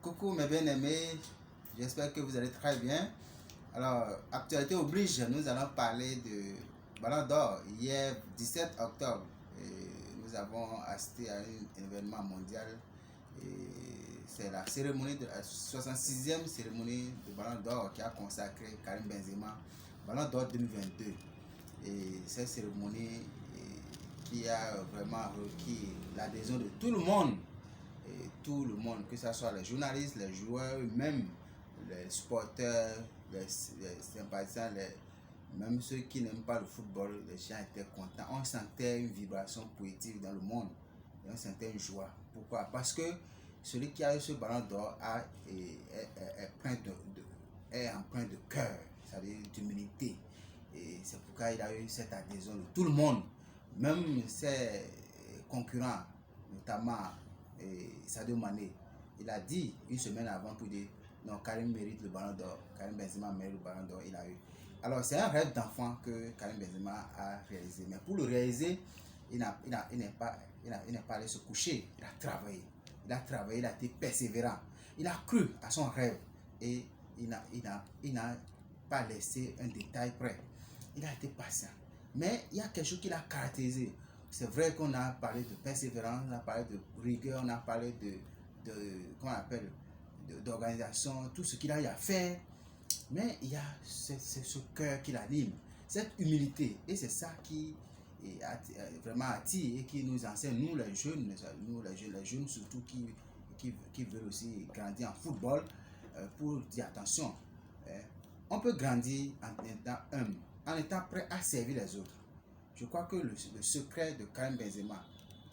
Coucou mes bien-aimés, j'espère que vous allez très bien. Alors, actualité oblige, nous allons parler de Ballon d'Or. Hier, 17 octobre, nous avons assisté à un événement mondial. C'est la cérémonie de la 66e cérémonie de Ballon d'Or qui a consacré Karim Benzema, Ballon d'Or 2022. Et cette cérémonie qui a vraiment requis l'adhésion de tout le monde. Et tout le monde, que ce soit les journalistes, les joueurs, même les supporters, les sympathisants, même ceux qui n'aiment pas le football, les gens étaient contents. On sentait une vibration positive dans le monde et on sentait une joie. Pourquoi? Parce que celui qui a eu ce ballon d'or est empreint de cœur, c'est-à-dire d'humilité. Et c'est pourquoi il a eu cette adhésion de tout le monde, même ses concurrents, notamment Sadio Mané. Il a dit une semaine avant pour dire non, Karim mérite le ballon d'or, Karim Benzema mérite le ballon d'or, il a eu. Alors c'est un rêve d'enfant que Karim Benzema a réalisé, mais pour le réaliser, il n'est pas allé se coucher, il a travaillé, il a été persévérant, il a cru à son rêve et il n'a pas laissé un détail près, il a été patient. Mais il y a quelque chose qui l'a caractérisé. C'est vrai qu'on a parlé de persévérance, on a parlé de rigueur, on a parlé comment on appelle, d'organisation, tout ce qu'il a eu à faire. Mais il y a ce cœur qui l'anime, cette humilité. Et c'est ça qui vraiment attire et qui nous enseigne, nous les jeunes surtout qui veulent aussi grandir en football, pour dire attention, on peut grandir en étant humble, en étant prêt à servir les autres. Je crois que le secret de Karim Benzema,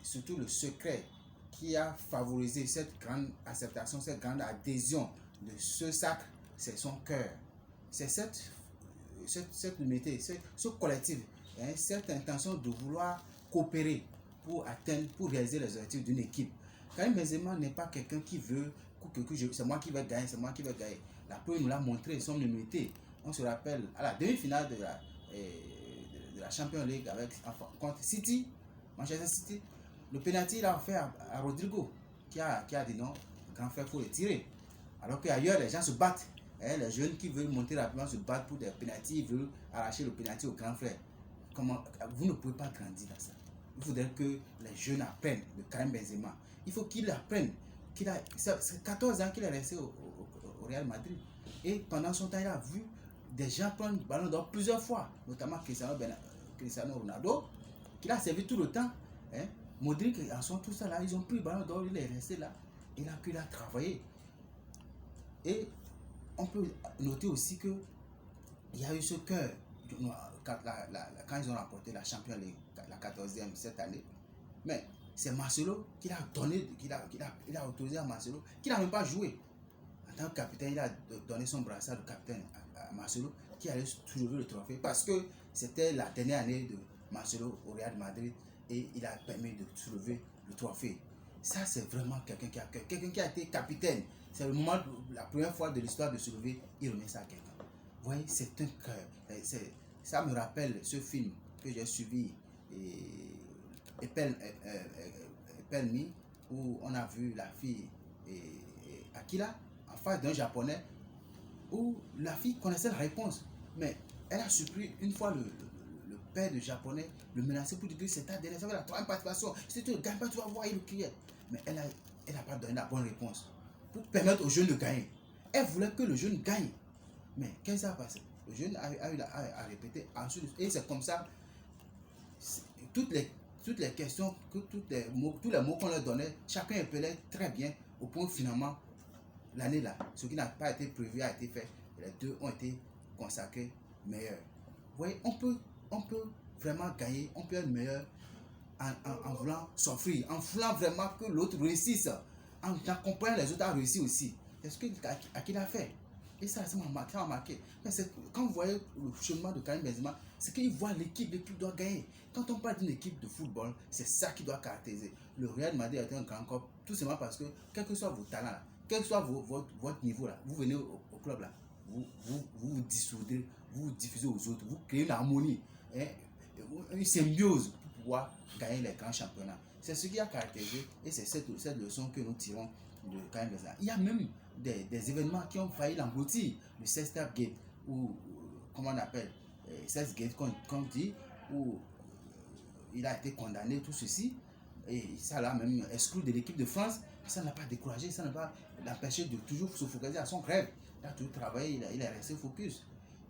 surtout le secret qui a favorisé cette grande acceptation, cette grande adhésion de ce sacre, c'est son cœur. C'est cette humilité, ce collectif, cette intention de vouloir coopérer pour réaliser les objectifs d'une équipe. Karim Benzema n'est pas quelqu'un qui veut que c'est moi qui vais gagner, c'est moi qui vais gagner. La preuve nous l'a montré, son humilité. On se rappelle à la demi-finale de la Champions League contre City, Manchester City, le penalty il a offert à Rodrigo qui a dit non, grand frère, il faut le tirer. Alors qu'ailleurs les gens se battent, les jeunes qui veulent monter rapidement se battent pour des penalty, ils veulent arracher le penalty au grand frère. Vous ne pouvez pas grandir dans ça. Il faudrait que les jeunes apprennent de Karim Benzema. Il faut qu'il apprenne. C'est 14 ans qu'il est resté au Real Madrid. Et pendant son temps, il a vu des gens prendre le ballon d'or plusieurs fois, notamment Cristiano Ronaldo, qui a servi tout le temps. Modric, en son tout ça là, ils ont pris le ballon d'or, il est resté là. Il a travaillé. Et on peut noter aussi que il y a eu ce cœur quand ils ont remporté la Champions League, la 14e cette année. Mais c'est Marcelo qui l'a donné, il a autorisé à Marcelo, qui n'a même pas joué. En tant que capitaine, il a donné son brassard de capitaine à Marcelo, qui allait soulever le trophée parce que c'était la dernière année de Marcelo au Real Madrid et il a permis de soulever le trophée. Ça, c'est vraiment quelqu'un qui a été capitaine. C'est le moment, la première fois de l'histoire de soulever, il remet ça à quelqu'un. Vous voyez, c'est un cœur. Ça me rappelle ce film que j'ai suivi, Epelmi, où on a vu la fille Akira en face d'un japonais, où la fille connaissait la réponse, mais elle a surpris une fois le père de japonais le menacer pour dire que c'est ta dernière, ça va la troisième participation, si tu ne gagnes pas, tu vas voir, il le criait. Mais elle n'a pas donné la bonne réponse pour permettre aux jeunes de gagner. Elle voulait que le jeune gagne. Mais qu'est-ce qui s'est passé? Le jeune a eu à répéter ensuite. Et c'est comme ça, toutes les questions, tous les mots qu'on leur donnait, chacun appelait très bien, au point finalement, l'année là, ce qui n'a pas été prévu a été fait. Les deux ont été consacrés meilleurs. Vous voyez, on peut vraiment gagner, on peut être meilleur en voulant s'offrir, en voulant vraiment que l'autre réussisse, en accompagnant les autres à réussir aussi. C'est ce qu'il a fait. Et ça m'a marqué. Mais quand vous voyez le cheminement de Karim Benzema, c'est qu'il voit l'équipe doit gagner. Quand on parle d'une équipe de football, c'est ça qui doit caractériser. Le Real Madrid a été un grand club, tout simplement parce que, quel que soit vos talents, quel que soit votre niveau, là, vous venez au club, là, vous dissoudez, vous diffusez aux autres, vous créez une harmonie, une symbiose pour pouvoir gagner les grands championnats. C'est ce qui a caractérisé et c'est cette leçon que nous tirons de Karim Benzema. Il y a même des événements qui ont failli l'engloutir. Le Sextap Gate, ou comment on appelle, Sex Gate qu'on dit, où il a été condamné, tout ceci. Et ça l'a même exclu de l'équipe de France. Ça n'a pas découragé, ça n'a pas empêché de toujours se focaliser à son rêve. Il a toujours travaillé, il est resté focus.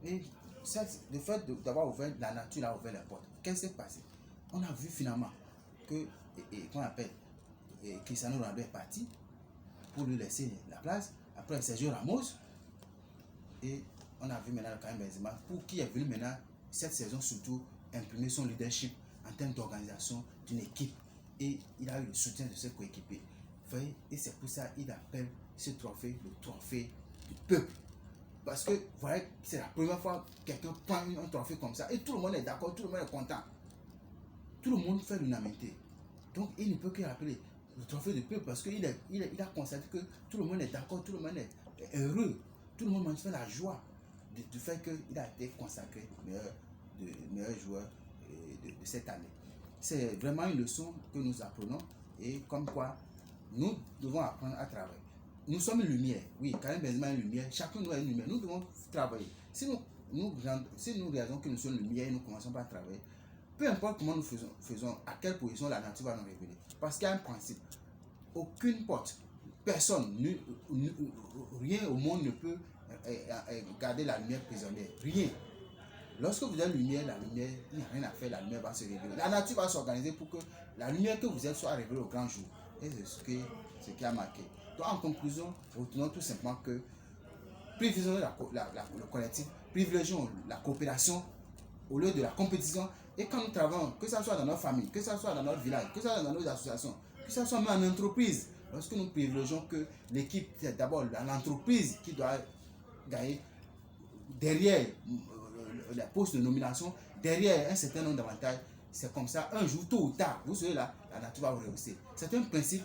Et ça, le fait d'avoir ouvert, la nature a ouvert les portes. Qu'est-ce qui s'est passé? On a vu finalement que, qu'on appelle, Cristiano Ronaldo est parti pour lui laisser la place. Après Sergio Ramos. Et on a vu maintenant le Karim Benzema, pour qui est venu maintenant, cette saison surtout, imprimer son leadership en termes d'organisation d'une équipe. Et il a eu le soutien de ses coéquipiers. Et c'est pour ça qu'il appelle ce trophée le trophée du peuple. Parce que, vous voyez, c'est la première fois que quelqu'un prend un trophée comme ça. Et tout le monde est d'accord, tout le monde est content. Tout le monde fait l'unanimité. Donc, il ne peut que appeler le trophée du peuple parce qu'il a constaté que tout le monde est d'accord, tout le monde est heureux. Tout le monde manifeste la joie du fait qu'il a été consacré meilleur joueur de cette année. C'est vraiment une leçon que nous apprenons et comme quoi nous devons apprendre à travailler. Nous sommes une lumière, oui, Karim Benzema est une lumière, chacun de nous est une lumière, nous devons travailler. Si nous réalisons que nous sommes une lumière et nous commençons pas à travailler, peu importe comment nous faisons, à quelle position la nature va nous révéler. Parce qu'il y a un principe, aucune porte, personne, rien au monde ne peut garder la lumière prisonnière, rien. Lorsque vous êtes lumière, il n'y a rien à faire, la lumière va se révéler. La nature va s'organiser pour que la lumière que vous êtes soit révélée au grand jour. Et c'est ce qui a marqué. Donc en conclusion, retenons tout simplement que privilégions le collectif, privilégions la coopération au lieu de la compétition. Et quand nous travaillons, que ce soit dans notre famille, que ce soit dans notre village, que ce soit dans nos associations, que ce soit même en entreprise, lorsque nous privilégions que l'équipe, c'est d'abord l'entreprise qui doit gagner derrière les postes de nomination, derrière un certain nombre d'avantages, c'est comme ça, un jour, tôt ou tard, vous serez là, la nature va vous rehausser. C'est un principe.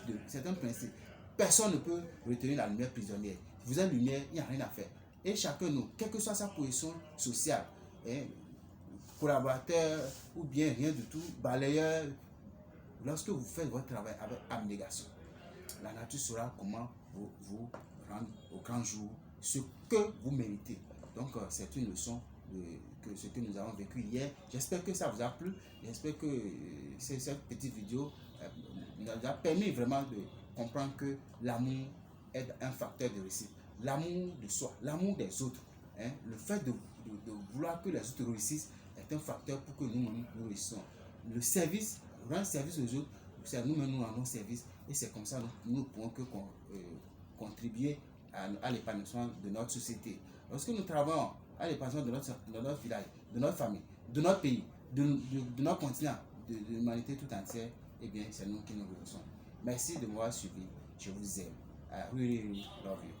Personne ne peut retenir la lumière prisonnière. Vous êtes lumière, il n'y a rien à faire. Et chacun de nous, quelle que soit sa position sociale, collaborateur ou bien rien du tout, balayeur, lorsque vous faites votre travail avec abnégation, la nature saura comment vous rendre au grand jour ce que vous méritez. Donc c'est une leçon que ce que nous avons vécu hier. J'espère que ça vous a plu. J'espère que cette petite vidéo nous a permis vraiment de comprendre que l'amour est un facteur de réussite. L'amour de soi, l'amour des autres. Le fait de vouloir que les autres réussissent est un facteur pour que nous-mêmes nous réussissons. Le service, rendre service aux autres, c'est nous-mêmes nous rendons service. Et c'est comme ça que nous ne pouvons que contribuer à l'épanouissement de notre société. Lorsque nous travaillons à l'épanouissement de notre village, de notre famille, de notre pays, de notre continent, de l'humanité tout entière, eh bien, c'est nous qui nous réussissons. Merci de m'avoir suivi. Je vous aime. I really love you.